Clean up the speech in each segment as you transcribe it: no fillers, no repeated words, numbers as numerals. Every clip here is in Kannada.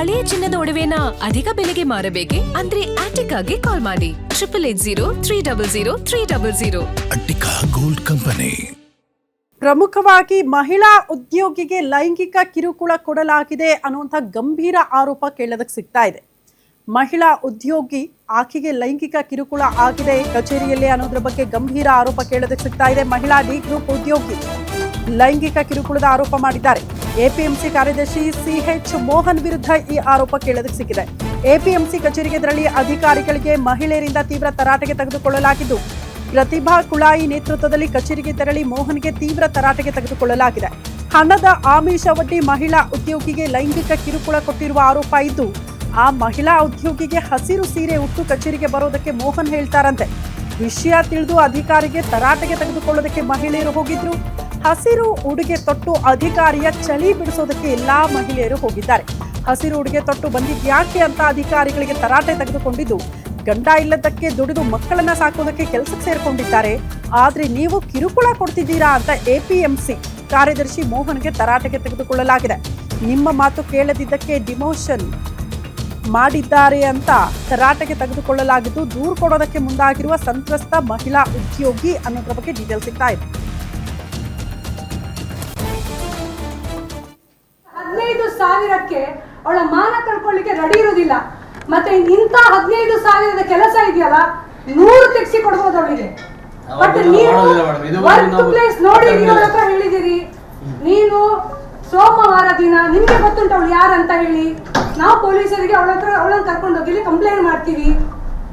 ಹಳೆಯ ಚಿನ್ನದ ಒಡವೆನ ಅಧಿಕ ಬೆಲೆಗೆ ಮಾರಬೇಕೆ? ಅಂದ್ರೆ ಆಟಿಕಾಗೆ ಕಾಲ್ ಮಾಡಿ 880300 ಅಟ್ಟಿಕಾ ಗೋಲ್ಡ್ ಕಂಪನಿ. ಪ್ರಮುಖವಾಗಿ ಮಹಿಳಾ ಉದ್ಯೋಗಿಗೆ ಲೈಂಗಿಕ ಕಿರುಕುಳ ಕೊಡಲಾಗಿದೆ ಅನ್ನುವಂಥ ಗಂಭೀರ ಆರೋಪ ಕೇಳೋದಕ್ಕೆ ಸಿಗ್ತಾ ಇದೆ. ಮಹಿಳಾ ಉದ್ಯೋಗಿ ಆಕೆಗೆ ಲೈಂಗಿಕ ಕಿರುಕುಳ ಆಗಿದೆ ಕಚೇರಿಯಲ್ಲಿ ಅನ್ನೋದ್ರ ಬಗ್ಗೆ ಗಂಭೀರ ಆರೋಪ ಕೇಳೋದಕ್ಕೆ ಸಿಗ್ತಾ ಇದೆ. ಮಹಿಳಾ ಡಿ ಗ್ರೂಪ್ ಉದ್ಯೋಗಿ ಲೈಂಗಿಕ ಕಿರುಕುಳದ ಆರೋಪ ಮಾಡಿದ್ದಾರೆ. ಎಪಿಎಂಸಿ ಕಾರ್ಯದರ್ಶಿ ಸಿಎಚ್ ಮೋಹನ್ ವಿರುದ್ಧ ಈ ಆರೋಪ ಕೇಳೋದಕ್ಕೆ ಸಿಕ್ಕಿದೆ. ಎಪಿಎಂಸಿ ಕಚೇರಿಗೆ ತೆರಳಿ ಅಧಿಕಾರಿಗಳಿಗೆ ಮಹಿಳೆಯರಿಂದ ತೀವ್ರ ತರಾಟೆಗೆ ತೆಗೆದುಕೊಳ್ಳಲಾಗಿದ್ದು, ಪ್ರತಿಭಾ ಕುಳಾಯಿ ನೇತೃತ್ವದಲ್ಲಿ ಕಚೇರಿಗೆ ತೆರಳಿ ಮೋಹನ್ಗೆ ತೀವ್ರ ತರಾಟೆಗೆ ತೆಗೆದುಕೊಳ್ಳಲಾಗಿದೆ. ಹಣದ ಆಮಿಷವೊಡ್ಡಿ ಮಹಿಳಾ ಉದ್ಯೋಗಿಗೆ ಲೈಂಗಿಕ ಕಿರುಕುಳ ಕೊಟ್ಟಿರುವ ಆರೋಪ ಇದ್ದು, ಆ ಮಹಿಳಾ ಉದ್ಯೋಗಿಗೆ ಹಸಿರು ಸೀರೆ ಉಟ್ಟು ಕಚೇರಿಗೆ ಬರೋದಕ್ಕೆ ಮೋಹನ್ ಹೇಳ್ತಾರಂತೆ. ವಿಷಯ ತಿಳಿದು ಅಧಿಕಾರಿಗೆ ತರಾಟೆಗೆ ತೆಗೆದುಕೊಳ್ಳೋದಕ್ಕೆ ಮಹಿಳೆಯರು ಹೋಗಿದ್ರು. ಹಸಿರು ಉಡುಗೆ ತೊಟ್ಟು ಅಧಿಕಾರಿಯ ಚಳಿ ಬಿಡಿಸೋದಕ್ಕೆ ಎಲ್ಲಾ ಮಹಿಳೆಯರು ಹೋಗಿದ್ದಾರೆ. ಹಸಿರು ಉಡುಗೆ ತೊಟ್ಟು ಬಂದಿದ್ಯಾಕೆ ಅಂತ ಅಧಿಕಾರಿಗಳಿಗೆ ತರಾಟೆ ತೆಗೆದುಕೊಂಡಿದ್ದು, ಗಂಡ ಇಲ್ಲದಕ್ಕೆ ದುಡಿದು ಮಕ್ಕಳನ್ನ ಸಾಕೋದಕ್ಕೆ ಕೆಲಸಕ್ಕೆ ಸೇರ್ಕೊಂಡಿದ್ದಾರೆ, ಆದ್ರೆ ನೀವು ಕಿರುಕುಳ ಕೊಡ್ತಿದ್ದೀರಾ ಅಂತ ಎಪಿಎಂಸಿ ಕಾರ್ಯದರ್ಶಿ ಮೋಹನ್ಗೆ ತರಾಟೆಗೆ ತೆಗೆದುಕೊಳ್ಳಲಾಗಿದೆ. ನಿಮ್ಮ ಮಾತು ಕೇಳದಿದ್ದಕ್ಕೆ ಡಿಮೋಷನ್ ಮಾಡಿದ್ದಾರೆ ಅಂತ ತರಾಟೆಗೆ ತೆಗೆದುಕೊಳ್ಳಲಾಗಿದ್ದು, ದೂರು ಕೊಡೋದಕ್ಕೆ ಮುಂದಾಗಿರುವ ಸಂತ್ರಸ್ತ ಮಹಿಳಾ ಉದ್ಯೋಗಿ ಅನ್ನೋದ್ರ ಬಗ್ಗೆ ಡೀಟೇಲ್ ಸಿಗ್ತಾ ಇದೆ. 15,000ಕ್ಕೆ ಅವಳ ಮಾನ ಕಳ್ಕೊಳ್ಳಿಕ್ಕೆ ರೆಡಿ ಇರುವುದಿಲ್ಲ. ಮತ್ತೆ ಇಂಥ 15,000ದ ಕೆಲಸ ಇದೆಯಲ್ಲ 100 ತೆಗ್ಸಿ ಕೊಡ್ಬೋದು ಅವಳಿಗೆ. ಬಟ್ ನೀವು ವರ್ಕ್ ಪ್ಲೇಸ್ ನೋಡಿ ಹತ್ರ ಹೇಳಿದಿರಿ, ನೀನು ಸೋಮವಾರ ದಿನ ನಿಮ್ಗೆ ಗೊತ್ತುಂಟು ಅವಳು ಯಾರಂತ ಹೇಳಿ, ನಾವು ಪೊಲೀಸರಿಗೆ ಅವಳನ್ನ ಕರ್ಕೊಂಡು ಹೋಗಿ ಕಂಪ್ಲೇಂಟ್ ಮಾಡ್ತೀವಿ.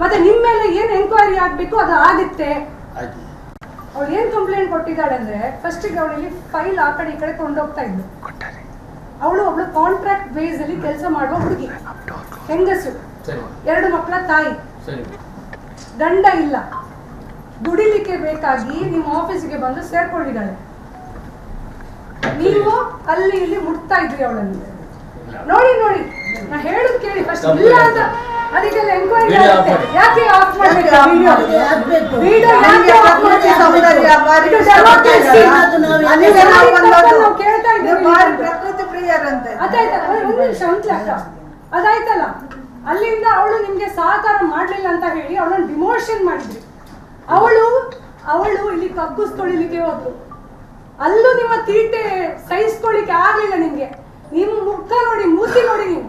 ಮತ್ತೆ ನಿಮ್ಮ ಮೇಲೆ ಏನ್ ಎಂಕ್ವೈರಿ ಆಗ್ಬೇಕು ಅದು ಆಗುತ್ತೆ. ಅವಳು ಏನ್ ಕಂಪ್ಲೇಂಟ್ ಕೊಟ್ಟಿದ್ದಾಳೆ ಅಂದ್ರೆ, ಫಸ್ಟ್ ಅವಳಲ್ಲಿ ಫೈಲ್ ಆ ಕಡೆ ಈ ಕಡೆ ಕೊಂಡೋಗ್ತಾ ಇದ್ಲು. ಅವಳು ಒಬ್ಳು ಕಾಂಟ್ರಾಕ್ಟ್ ಬೇಸ್ ಅಲ್ಲಿ ಕೆಲಸ ಮಾಡುವ ಹುಡುಗಿ, ಹೆಂಗಸು, 2 ಮಕ್ಕಳ ತಾಯಿ, ಗಂಡ ಇಲ್ಲ, ದುಡಿಲಿಕ್ಕೆ ಬೇಕಾಗಿ ನಿಮ್ಮ ಆಫೀಸ್ಗೆ ಬಂದು ಸೇರ್ಕೊಂಡಿದ್ದಾಳೆ. ನೀವು ಅಲ್ಲಿ ಇಲ್ಲಿ ಮುಟ್ತಾ ಇದ್ರಿ ಅವಳನ್ನು. ನೋಡಿ ನಾ ಹೇಳುದು ಕೇಳಿ ಫಸ್ಟ್. ಇಲ್ಲ ಅಂತ ಅದಕ್ಕೆಲ್ಲ ಎಂಕ್ವೈರಿ ಆಗುತ್ತೆ. ಯಾಕೆ ಆಫ್ ಮಾಡಬೇಕು ವಿಡಿಯೋ? ವಿಡಿಯೋ ಯಾಕೆ ಆಫ್ ಮಾಡಬೇಕು? ಇದು ಡೆಮೋಕ್ರಸಿ. ನಾವು ಕೇಳ್ತಾ ಇದ್ದೀವಿ ಪ್ರಕೃತಿ ಪ್ರಿಯರಂತೆ. ಅದಾಯ್ತಲ್ಲ, ಒಂದು ನಿಮಿಷ ಅದಾಯ್ತಲ್ಲ. ಅಲ್ಲಿಂದ ಅವಳು ನಿಮ್ಗೆ ಸಹಕಾರ ಮಾಡ್ಲಿಲ್ಲ ಅಂತ ಹೇಳಿ ಅವಳನ್ನು ಡಿಮೋಷನ್ ಮಾಡಿದ್ರಿ. ಅವಳು ಇಲ್ಲಿ ಕಗ್ಗುಸ್ ತೊಳಿಲಿಕ್ಕೆ ಹೋದ್ರು. ಅಲ್ಲೂ ನಿಮ್ಮ ತೀಟೆ ಸಹಿಸ್ಕೊಳ್ಳಿಕ್ಕೆ ಆಗ್ಲಿಲ್ಲ ನಿಮ್ಗೆ. ನಿಮ್ಮ ಮುಖ ನೋಡಿ, ಮೂತಿ ನೋಡಿ, ನೀವು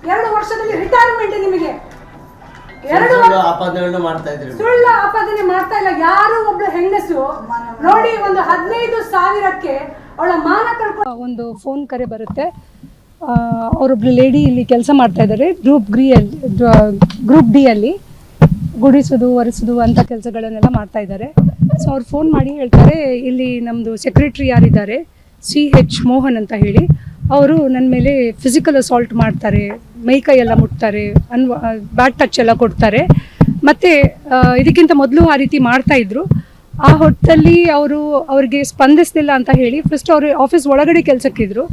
2 ವರ್ಷದಲ್ಲಿ ರಿಟೈರ್ಮೆಂಟ್ ನಿಮಗೆ. ಸುಳ್ಳು ಆಪಾದನೆ ಮಾಡ್ತಾ ಇಲ್ಲ ಯಾರು. ಒಬ್ಳು ಹೆಂಗಸು ನೋಡಿ, ಒಂದು 15,000ಕ್ಕೆ ಅವಳ ಮಾನ ಕಳ್ಕೊಂಡು ಒಂದು ಫೋನ್ ಕರೆ ಬರುತ್ತೆ. ಅವರೊಬ್ಳು ಲೇಡಿ ಇಲ್ಲಿ ಕೆಲಸ ಮಾಡ್ತಾ ಇದ್ದಾರೆ ಗ್ರೂಪ್ ಡಿ ಅಲ್ಲಿ, ಗುಡಿಸೋದು ಒರೆಸೋದು ಅಂತ ಕೆಲಸಗಳನ್ನೆಲ್ಲ ಮಾಡ್ತಾ ಇದ್ದಾರೆ. ಸೊ ಅವ್ರು ಫೋನ್ ಮಾಡಿ ಹೇಳ್ತಾರೆ, ಇಲ್ಲಿ ನಮ್ಮದು ಸೆಕ್ರೆಟ್ರಿ ಯಾರಿದ್ದಾರೆ ಸಿಎಚ್ ಮೋಹನ್ ಅಂತ ಹೇಳಿ, ಅವರು ನನ್ನ ಮೇಲೆ ಫಿಸಿಕಲ್ ಅಸಾಲ್ಟ್ ಮಾಡ್ತಾರೆ, ಮೈಕೈ ಎಲ್ಲ ಮುಟ್ತಾರೆ, ಬ್ಯಾಡ್ ಟಚ್ ಎಲ್ಲ ಕೊಡ್ತಾರೆ. ಮತ್ತು ಇದಕ್ಕಿಂತ ಮೊದಲು ಆ ರೀತಿ ಮಾಡ್ತಾಯಿದ್ರು. ಆ ಹೊತ್ತಲ್ಲಿ ಅವ್ರಿಗೆ ಸ್ಪಂದಿಸ್ತಿಲ್ಲ ಅಂತ ಹೇಳಿ ಫಸ್ಟ್ ಅವರು ಆಫೀಸ್ ಒಳಗಡೆ ಕೆಲಸಕ್ಕಿದ್ರು.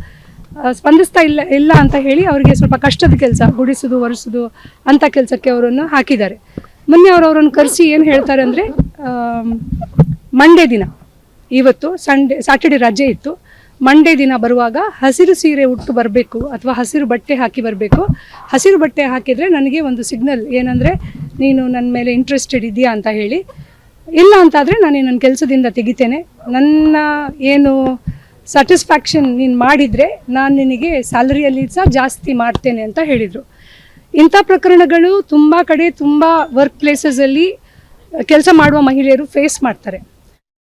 ಸ್ಪಂದಿಸ್ತಾ ಇಲ್ಲ ಅಂತ ಹೇಳಿ ಅವರಿಗೆ ಸ್ವಲ್ಪ ಕಷ್ಟದ ಕೆಲಸ, ಗುಡಿಸೋದು ಒರೆಸೋದು ಅಂಥ ಕೆಲಸಕ್ಕೆ ಅವರನ್ನು ಹಾಕಿದ್ದಾರೆ. ಮೊನ್ನೆ ಅವರನ್ನು ಕರೆಸಿ ಏನು ಹೇಳ್ತಾರೆ ಅಂದರೆ, ಮಂಡೇ ದಿನ, ಇವತ್ತು ಸ್ಯಾಟರ್ಡೆ ರಜೆ ಇತ್ತು, ಮಂಡೇ ದಿನ ಬರುವಾಗ ಹಸಿರು ಸೀರೆ ಉಟ್ಟು ಬರಬೇಕು ಅಥವಾ ಹಸಿರು ಬಟ್ಟೆ ಹಾಕಿ ಬರಬೇಕು. ಹಸಿರು ಬಟ್ಟೆ ಹಾಕಿದರೆ ನನಗೆ ಒಂದು ಸಿಗ್ನಲ್ ಏನಂದರೆ, ನೀನು ನನ್ನ ಮೇಲೆ ಇಂಟ್ರೆಸ್ಟೆಡ್ ಇದೆಯಾ ಅಂತ ಹೇಳಿ. ಇಲ್ಲ ಅಂತಾದರೆ ನಾನು ನನ್ನ ಕೆಲಸದಿಂದ ತೆಗಿತೇನೆ, ನನ್ನ ಏನು ಸ್ಯಾಟಿಸ್ಫ್ಯಾಕ್ಷನ್ ನೀನು ಮಾಡಿದರೆ ನಾನು ನಿನಗೆ ಸ್ಯಾಲರಿಯಲ್ಲಿ ಸಹ ಜಾಸ್ತಿ ಮಾಡ್ತೇನೆ ಅಂತ ಹೇಳಿದರು. ಇಂಥ ಪ್ರಕರಣಗಳು ತುಂಬ ಕಡೆ, ತುಂಬ ವರ್ಕ್ ಪ್ಲೇಸಸಲ್ಲಿ ಕೆಲಸ ಮಾಡುವ ಮಹಿಳೆಯರು ಫೇಸ್ ಮಾಡ್ತಾರೆ.